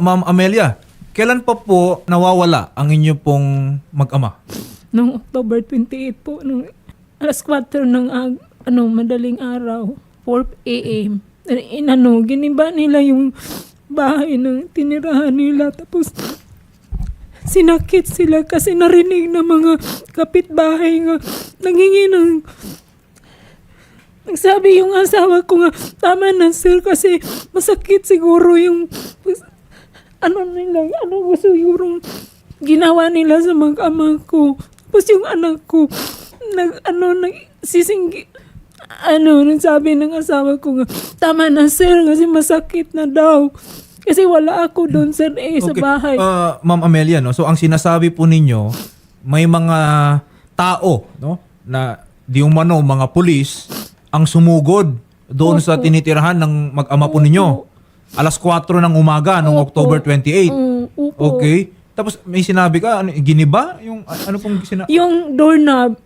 Ma'am Amelia, kailan pa po nawawala ang inyo pong mag-ama? Noong October 28 po, nung alas 4 ng madaling araw, 4 a.m. Giniba nila yung bahay ng tinirahan nila. Tapos, sinakit sila kasi narinig ng mga kapitbahay nga nanghingi ng... Nagsabi yung asawa ko nga, tama na sir kasi masakit siguro yung... gusto yung ginawa nila sa mag-ama ko. Tapos yung anak ko, nagsabi ng asawa ko nga, tama na sir kasi masakit na daw. Kasi wala ako doon sir sa bahay. Ma'am Amelia, no? So ang sinasabi po ninyo, may mga tao, no, na di umano mga pulis ang sumugod doon sa tinitirahan ng mag-ama po ninyo. Alas 4 ng umaga noong October 28. Okay. Tapos may sinabi ka, giniba? Yung ano pong sinabi? Yung doorknob.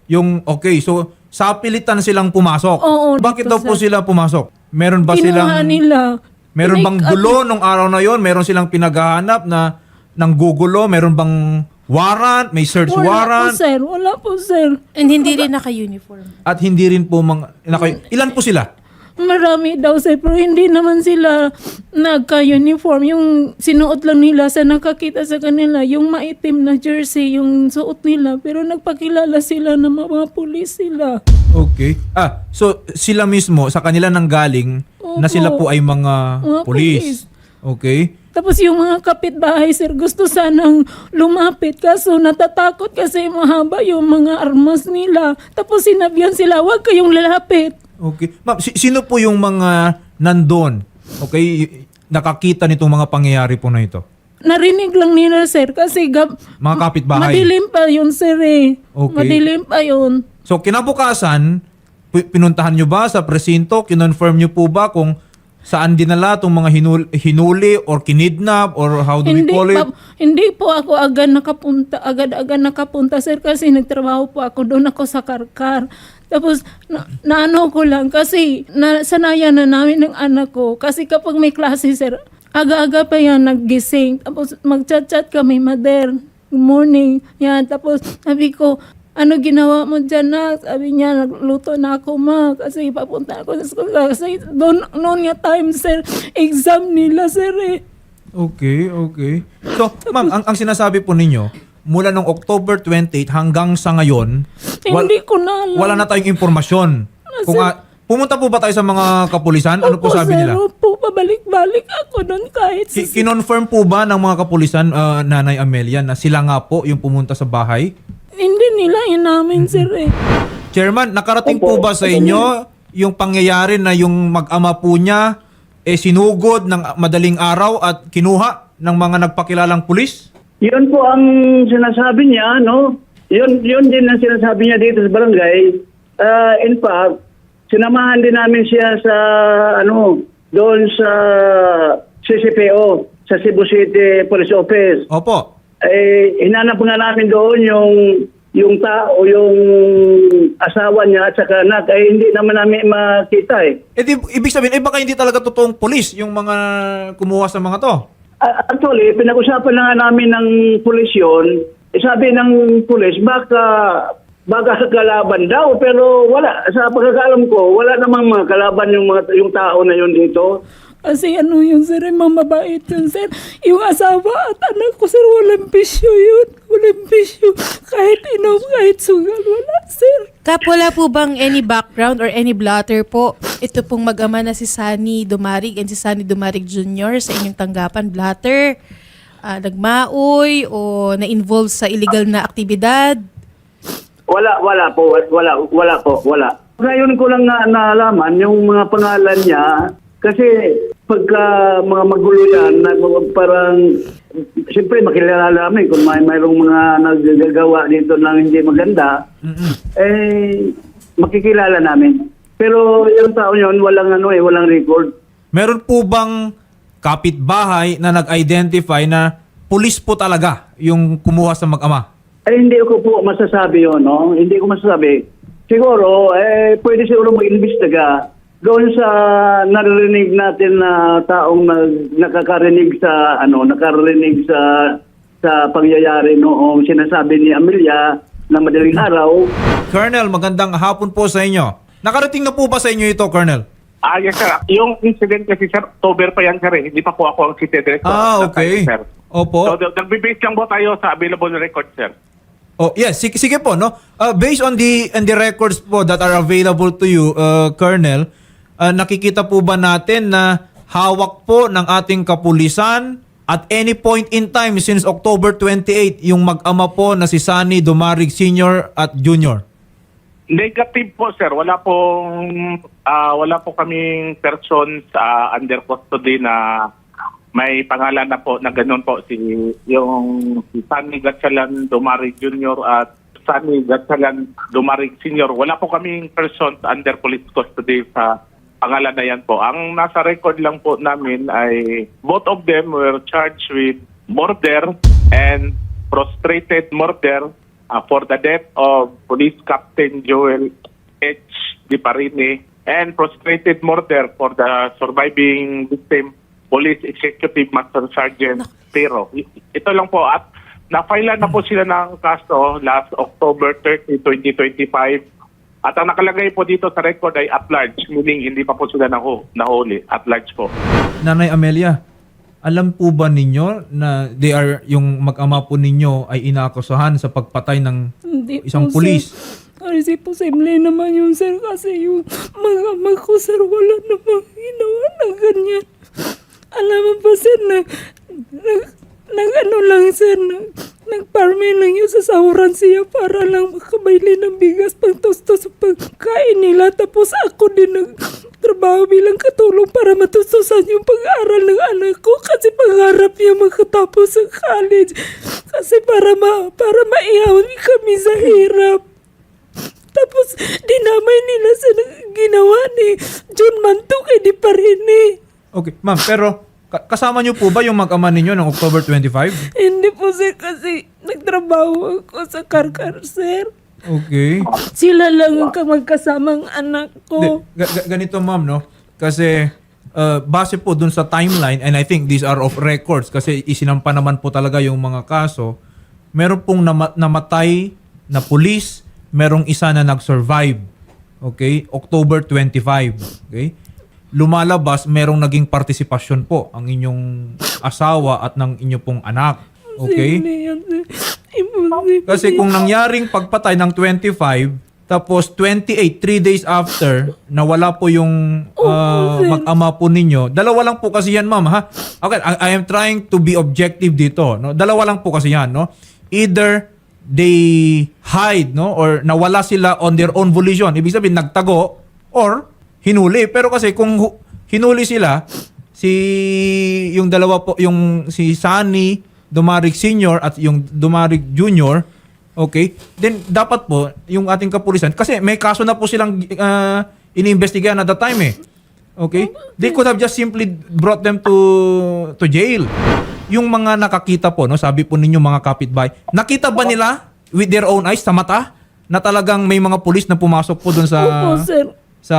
Okay, so sa pilitan silang pumasok. Oo, Bakit dito daw po sila pumasok? Meron ba Kinuha nila. Meron bang gulo nung araw na yon? Meron silang pinaghahanap na ng gugulo? Meron bang warrant? May search warrant? Wala po sir. And hindi rin naka-uniform. At hindi rin po ilan po sila? Marami daw sir, pero hindi naman sila nagka-uniform. Yung sinuot lang nila sa nakakita sa kanila, yung maitim na jersey, yung suot nila. Pero nagpakilala sila na mga pulis sila. Okay. So sila mismo, sa kanila nanggaling na sila po ay mga pulis. Okay. Tapos yung mga kapitbahay sir, gusto sanang lumapit kaso natatakot kasi mahaba yung mga armas nila. Tapos sinabihan sila, huwag kayong lalapit. Okay. Ma'am, sino po yung mga nandun? Okay, nakakita nitong mga pangyayari po na ito? Narinig lang nila sir kasi Mga kapitbahay? madilim pa yun sir eh. Okay. Madilim pa yun. So kinabukasan, pinuntahan nyo ba sa presinto? Kinonfirm nyo po ba kung saan dinala itong mga hinuli or kinidnap or how do we call it? Hindi po ako agad nakapunta sir kasi nagtrabaho po ako doon ako sa Karkar. Tapos naano ko lang kasi sanayan na namin ng anak ko kasi kapag may klase sir, aga-aga pa yan naggising. Tapos mag-chat-chat kami, mother, good morning. Yan, tapos sabi ko, ano ginawa mo dyan na? Sabi niya, nagluto na ako ma kasi papunta ako sa school. Kasi noon nga time sir, exam nila sir eh. Okay. So, ma'am, ang sinasabi po ninyo, mula noong October 28 hanggang sa ngayon, Hindi ko na alam. wala na tayong impormasyon. Kung pumunta po ba tayo sa mga kapulisan? Ano po sabi nila? Opo, pabalik-balik ako doon kahit Kinonfirm po ba ng mga kapulisan, Nanay Amelia, na sila nga po yung pumunta sa bahay? hindi nila inamin sir eh. Chairman, nakarating po ba sa inyo yung pangyayari na yung mag-ama po niya sinugod ng madaling araw at kinuha ng mga nagpakilalang pulis? Yun po ang sinasabi niya, no? Yun din ang sinasabi niya dito sa barangay. In fact, sinamahan din namin siya sa, doon sa CCPO, sa Cebu City Police Office. Opo. Hinanap nga namin doon yung tao, yung asawa niya at saka anak, hindi naman namin makita eh. Ibig sabihin, baka hindi talaga totoong pulis yung mga kumuha sa mga to? Actually, pinag-usapan na nga namin ng pulis yun. Sabi ng pulis, baka kalaban daw, pero wala. Sa pagkakalam ko, wala namang mga kalaban yung tao na yun dito. Kasi yun sir, mamabait yun sir. Yung asawa at anak ko sir, walang bisyo yun. Walang bisyo. Kahit inom, kahit sugal, wala sir. Kap, wala po bang any background or any blotter po? Ito pong mag-ama na si Sunny Dumarig and si Sunny Dumarig Jr. sa inyong tanggapan, blatter, nagmaoy o na-involve sa illegal na aktibidad? Wala po. Ngayon ko lang naalaman yung mga pangalan niya. Kasi pagka mga magulo yan, parang siyempre makilala namin kung mayroong mga naggagawa dito ng hindi maganda, makikilala namin. Pero yung tao yun, walang record. Meron po bang kapitbahay na nag-identify na pulis po talaga yung kumuha sa mag-ama? Hindi ko po masasabi yun, no? Hindi ko masasabi. Siguro, pwede siguro mag-imbestiga. doon sa narinig natin na taong nakakarinig sa pangyayari noong sinasabi ni Amelia na madaling araw. Colonel, magandang hapon po sa inyo. Nakarating na po ba sa inyo ito, Colonel? Yes, sir. Yung incident kasi, sir, October pa yan, sir. Hindi pa po ako ang city director. Okay. Sir. Opo. So, nagbe-base lang po tayo sa available record, sir. Oh, yes, sige po, no. Based on the records po that are available to you, Colonel, nakikita po ba natin na hawak po ng ating kapulisan at any point in time since October 28 yung mag-ama po na si Sunny Dumarig Sr. at Jr.? Negative po, sir. Wala po kaming person sa under custody na may pangalan na po na ganoon po si Sunny Gatchalan Dumarig Jr. at Sunny Gatchalan Dumarig Sr. Wala po kaming person under police custody sa pangalan na yan po. Ang nasa record lang po namin ay both of them were charged with murder and prostrated murder for the death of Police Captain Joel H. Di Parine and prostrated murder for the surviving victim, Police Executive Master Sergeant Pero. Ito lang po at na-file na po sila ng kaso last October 30, 2025. At ang nakalagay po dito sa record ay at large, meaning hindi pa po sila nahuli, at large po. Nanay Amelia, alam po ba ninyo na yung mag-ama po ninyo ay inaakusahan sa pagpatay ng Hindi isang po, pulis? Sir. Kasi posible naman yun, sir. Kasi yung mga ama ko, sir, wala namang ginawa na ganyan. Alam mo ba, sir, nag-ano lang, sir, nagparme lang yung sa sahuran siya para lang makabayli ng bigas pangtustos sa pagkain nila. Tapos ako din nagtrabaho bilang katulong para matustusan yung pag-aaral ng anak ko kasi pangarap niya makatapos sa college. Kasi para maihawan kami sa hirap. Tapos dinamay nila sa ginawa ni John Mantuk Di Parine. Okay, ma'am, pero kasama niyo po ba yung mag-ama ninyo ng October 25? Hindi po, sir, kasi nagtrabaho ako sa Karkar, sir. Okay. Sila lang ang magkasamang anak ko. Ganito, ma'am, no? Kasi base po dun sa timeline, and I think these are off records kasi isinampa naman po talaga yung mga kaso, meron pong namatay na police, merong isa na nag-survive. Okay? October 25. Okay? Lumalabas, merong naging partisipasyon po ang inyong asawa at ng inyo pong anak. Okay? Kasi kung nangyaring pagpatay ng 25, tapos 28, 3 days after, nawala po yung mag-ama po ninyo. Dalawa lang po kasi yan, ma'am, ha? Okay, I am trying to be objective dito. No? Dalawa lang po kasi yan, no? Either they hide, no? Or nawala sila on their own volition. Ibig sabihin, nagtago or hinuli. Pero kasi kung hinuli sila, yung dalawa po, yung si Sunny Dumarig Sr. at yung Dumarig Jr., okay, then dapat po yung ating kapulisan, kasi may kaso na po silang iniimbestigahan at the time eh. Okay? They could have just simply brought them to jail. Yung mga nakakita po, no, sabi po ninyo mga kapitbahay, nakita ba nila with their own eyes sa mata na talagang may mga pulis na pumasok po doon sa Opo, sir. sa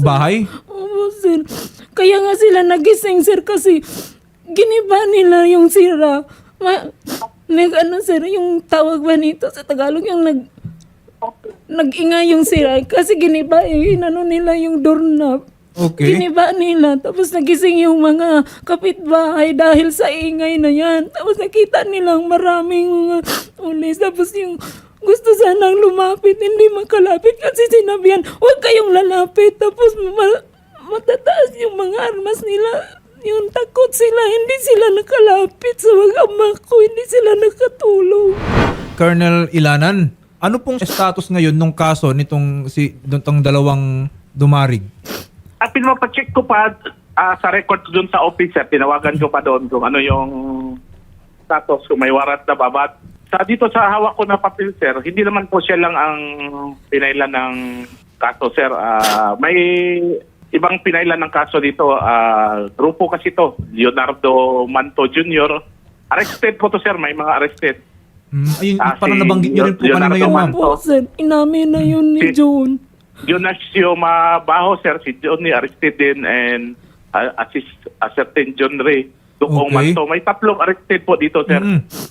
bahay? Oo, sir. Kaya nga sila nagising, sir, kasi giniba nila yung sira. Sir, yung tawag ba nito sa Tagalog, yung nag-ingay yung sira. Kasi giniba, inano nila yung doorknob. Okay. Giniba nila. Tapos nagising yung mga kapitbahay dahil sa ingay na yan. Tapos nakita nilang maraming mga pulis. Tapos yung gusto sanang lumapit, hindi makalapit kasi sinabihan, huwag kayong lalapit. Tapos matataas yung mga armas nila. Yung takot sila, hindi sila nakalapit sa mag-ama ko, hindi sila nakatulong. Colonel Ilanan, ano pong status ngayon nung kaso nitong dalawang Dumarig? At pinapacheck ko pa sa record doon sa office, sir. Tinawagan ko pa doon kung ano yung status, kung may warrant na ba. But dito sa hawak ko na papel, sir, hindi naman po siya lang ang pinailan ng kaso, sir. May ibang pinailan ng kaso dito. Grupo kasi to, Leonardo Manto Jr. Arrested po to, sir. May mga arrested. Ayun, parang nabanggit nyo rin po kanina yun, ma'am. Po, sir, inamin na yun ni John. Dionisio Mabaho, sir, si Johnny arrested din, and a certain John Ray Dukong Okay. Manto. May 3 arrested po dito, sir.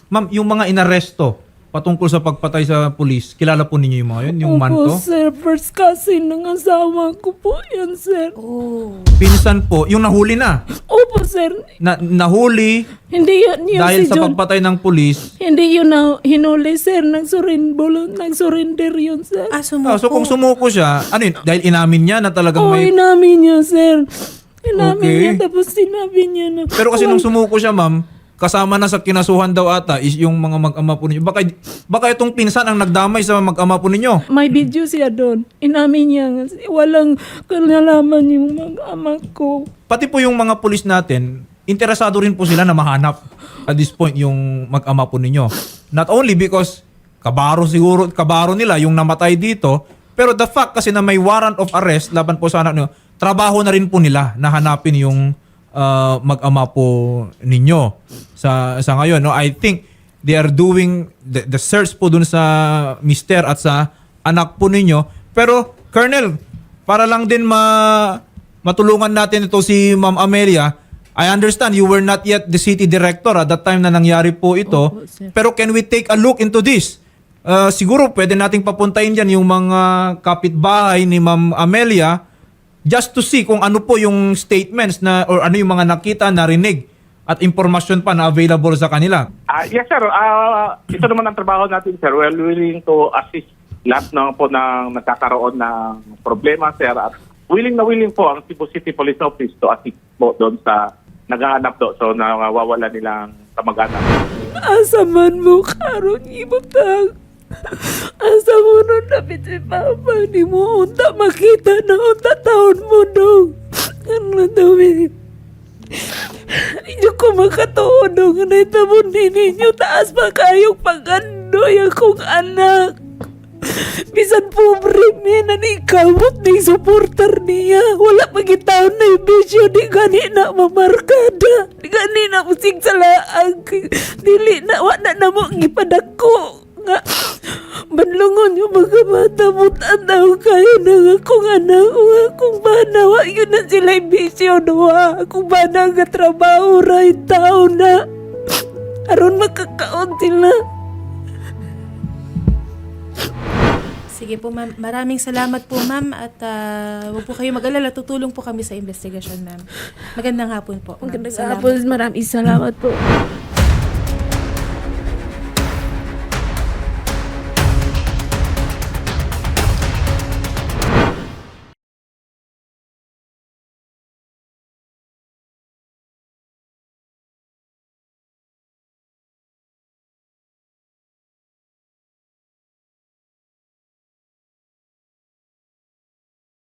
Ma'am, yung mga inaresto patungkol sa pagpatay sa pulis, kilala po ninyo yung mga yun? Yung Opo, Manto? sir. First cousin ng asawa ko po yan, sir. Oh. Pinsan po, yung nahuli na. Opo, sir. Nahuli Hindi yun dahil si sa John. pagpatay ng pulis. Hindi yun na hinuli, sir. Nag-surrender yun, sir. Sumuko. So kung sumuko siya, ano yun? Dahil inamin niya na talagang Oo, may... inamin niya, sir. Inamin Okay. niya, tapos sinabi niya na... Pero kasi nung sumuko siya, ma'am, kasama na sa kinasuhan daw ata is yung mga mag-ama po ninyo. Baka itong pinsan ang nagdamay sa mag-ama po ninyo. May video siya doon. Inamin niya nga, walang kinalaman yung mag-ama ko. Pati po yung mga pulis natin, interesado rin po sila na mahanap at this point yung mag-ama po ninyo. Not only because kabaro nila yung namatay dito, pero the fact kasi na may warrant of arrest laban po sa anak nyo, trabaho na rin po nila na hanapin yung mag-ama po ninyo sa ngayon. No? I think they are doing the search po dun sa mister at sa anak po ninyo. Pero Colonel, para lang din matulungan natin ito si Ma'am Amelia, I understand you were not yet the city director at that time na nangyari po ito. Opo, sir. Pero can we take a look into this? Siguro pwede nating papuntahin dyan yung mga kapitbahay ni Ma'am Amelia just to see kung ano po yung statements na or ano yung mga nakita, narinig at impormasyon pa na available sa kanila. Yes, sir. Ito naman ang trabaho natin, sir. We're willing to assist lahat na po ng nagkakaroon ng problema, sir. At willing na willing po ang Cebu City Police Office to assist po doon sa naghahanap doon. So, nawawala nilang kamag-anak. Asa man mo karon ibutang. Asa mo nun napit si Papa, di mo unta makita na unta taon mo dong. Ano daw Hindi ko makatuon dong na itamon ninyo taas pa kayong pagandoy akong anak. Bisan pobre mi na ni kamot ni supporter niya. Wala pagitaon na yung bisyo. Di gani na mamarkada. Di gani na musig sa laag. Dili na wala na mo gipadako. Nga banlungon yung mga bata mo tanaw kayo na akong anak. Akong bana. Wa yun na sila yung bisyo. Akong bana nga trabaho ray tao na. Aron makakaon sila. Sige po, ma'am. Maraming salamat po, ma'am. At huwag po kayo mag-alala. Tutulong po kami sa investigasyon, ma'am. Magandang hapon po, ma'am. Magandang Salamat. hapon. Maraming salamat po.